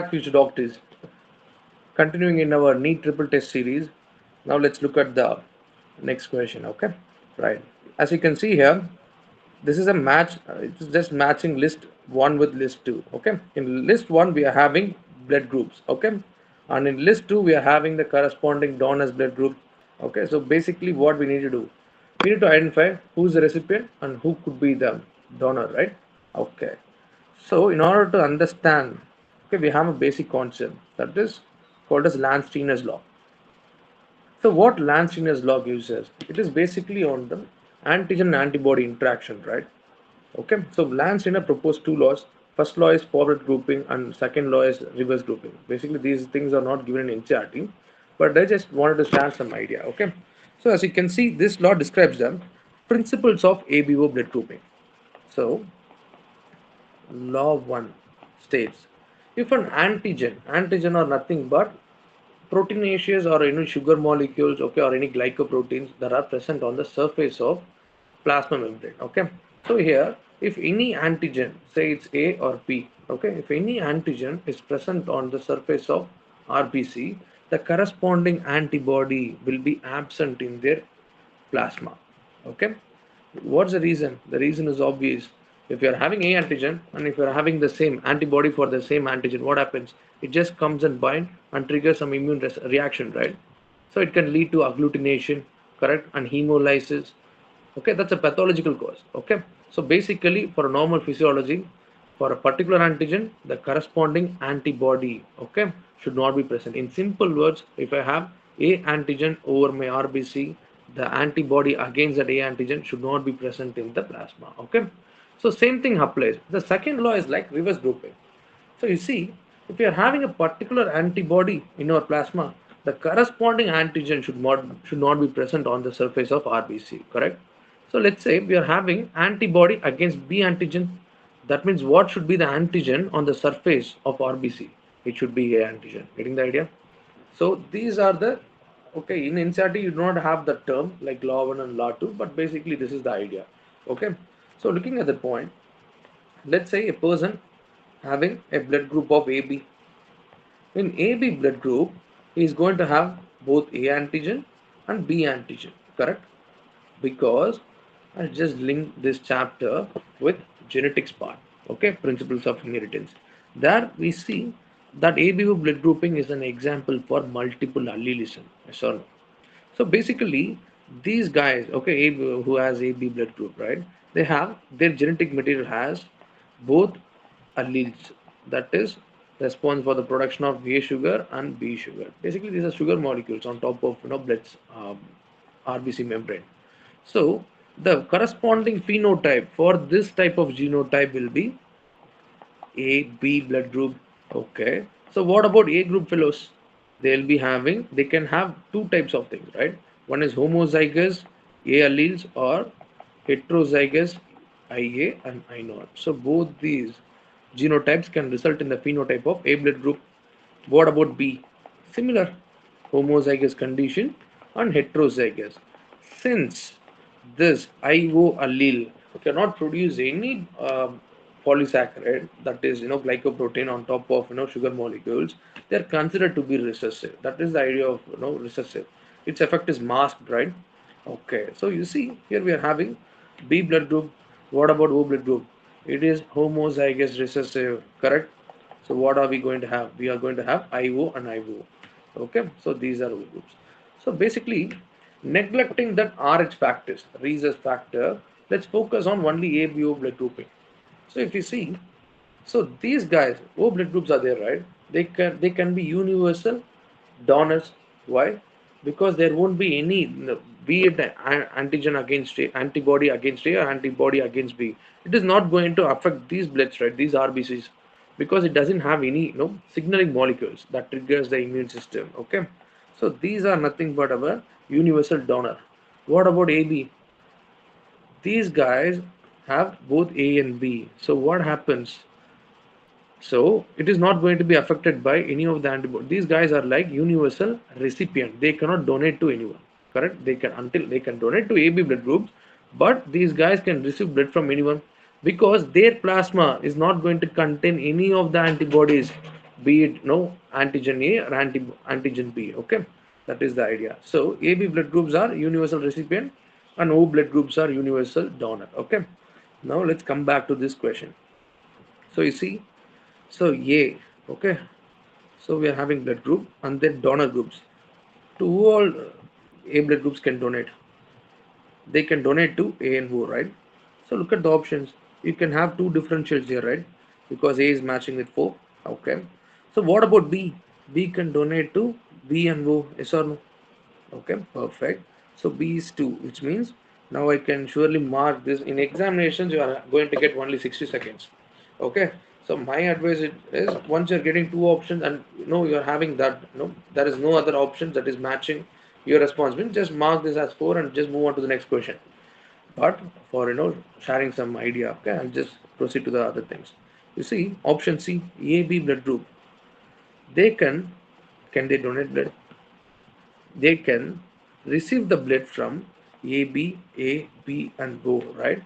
back future doctors. Continuing in our NEET triple test series. Now let's look at the next question. Okay, right. As you can see here, this is a match. It's just matching list 1 with list 2. Okay, in list 1 we are having blood groups. Okay, and in list 2 we are having the corresponding donors blood group. Okay, so basically what we need to do, we need to identify who's the recipient and who could be the donor, right? Okay, so in order to understand, okay, we have a basic concept that is called as Landsteiner's law. So what Landsteiner's law gives us, it is basically on the antigen antibody interaction, right? Okay, so Landsteiner proposed two laws. First law is forward grouping and second law is reverse grouping. Basically these things are not given in NCERT, but I just wanted to share some idea. Okay, so as you can see, this law describes the principles of ABO blood grouping. So law 1 states, if an antigen are nothing but proteinaceous or any sugar molecules, okay, or any glycoproteins that are present on the surface of plasma membrane. Okay, so here if any antigen, say it's A or B, okay, if any antigen is present on the surface of RBC, the corresponding antibody will be absent in their plasma. Okay, what's the reason? The reason is obvious. If you are having A antigen and if you are having the same antibody for the same antigen, what happens? It just comes and bind and triggers some immune reaction, right? So it can lead to agglutination, correct, and hemolysis. Okay, that's a pathological cause. Okay, so basically for a normal physiology, for a particular antigen, the corresponding antibody, okay, should not be present. In simple words, if I have A antigen over my RBC, the antibody against that A antigen should not be present in the plasma. Okay, so same thing applies. The second law is like reverse grouping. So you see, if you are having a particular antibody in your plasma, the corresponding antigen should not be present on the surface of RBC, correct? So let's say we are having antibody against B antigen. That means what should be the antigen on the surface of RBC? It should be A antigen. Getting the idea? So these are the, okay, in NCERT you do not have the term like law 1 and law 2, but basically this is the idea. Okay. So looking at the point, let's say a person having a blood group of AB. In AB blood group, he is going to have both A antigen and B antigen, correct? Because I'll just link this chapter with genetics part, okay, principles of inheritance. There we see that ABO blood grouping is an example for multiple allelism. Yes or no? So basically, these guys, okay, AB, who has AB blood group, right? They have their genetic material has both alleles, that is response for the production of A sugar and B sugar. Basically, these are sugar molecules on top of blood's RBC membrane. So the corresponding phenotype for this type of genotype will be A, B blood group. Okay. So what about A group fellows? They can have two types of things, right? One is homozygous A alleles or heterozygous IA and I naught. So both these genotypes can result in the phenotype of A blood group. What about B? Similar, homozygous condition and heterozygous. Since this IO allele cannot produce any polysaccharide, that is glycoprotein on top of sugar molecules, they are considered to be recessive. That is the idea of recessive. Its effect is masked, right? Okay, so you see here we are having B blood group. What about O blood group? It is homozygous recessive, correct? So what are we going to have? We are going to have IO and IO. Okay, so these are O groups. So basically, neglecting that RH factors, rhesus factor, let's focus on only ABO blood grouping. So if you see, so these guys, O blood groups are there, right? They can be universal donors. Why? Because there won't be any, be it antigen against A, antibody against A or antibody against B. It is not going to affect these bloods, right? These RBCs, because it doesn't have any signaling molecules that triggers the immune system. Okay, so these are nothing but our universal donor. What about AB? These guys have both A and B. So what happens? So it is not going to be affected by any of the antibody. These guys are like universal recipient. They cannot donate to anyone. Correct? They can donate to AB blood groups, but these guys can receive blood from anyone because their plasma is not going to contain any of the antibodies be it no antigen A or antigen B. Okay, that is the idea. So AB blood groups are universal recipient and O blood groups are universal donor. Okay, now let's come back to this question. So you see, so A, okay, so we are having blood group and then donor groups. To who all A blood groups can donate? They can donate to A and O, right? So look at the options. You can have two differentials here, right? Because A is matching with 4. Okay. So what about B? B can donate to B and O, yes or no? Okay, perfect. So B is 2, which means now I can surely mark this. In examinations, you are going to get only 60 seconds. Okay. So my advice is once you're getting two options and you're having that, there is no other option that is matching your response, means just mark this as 4 and just move on to the next question. But for sharing some idea, okay, I'll just proceed to the other things. You see, option C, AB blood group, they can they donate blood? They can receive the blood from AB, A, B, and O, right?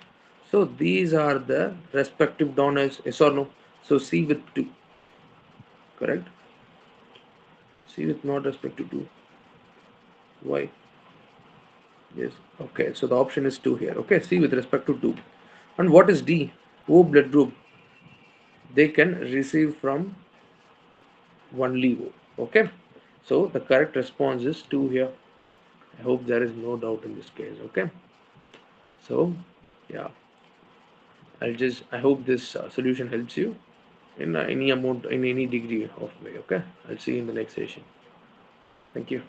So these are the respective donors, yes or no? So C with 2, correct? C with not respect to 2. Why? Yes. Okay. So the option is 2 here. Okay. C with respect to 2. And what is D? O blood group. They can receive from only O. Okay. So the correct response is 2 here. I hope there is no doubt in this case. Okay. So yeah, I hope this solution helps you in any amount, in any degree of way. Okay. I'll see you in the next session. Thank you.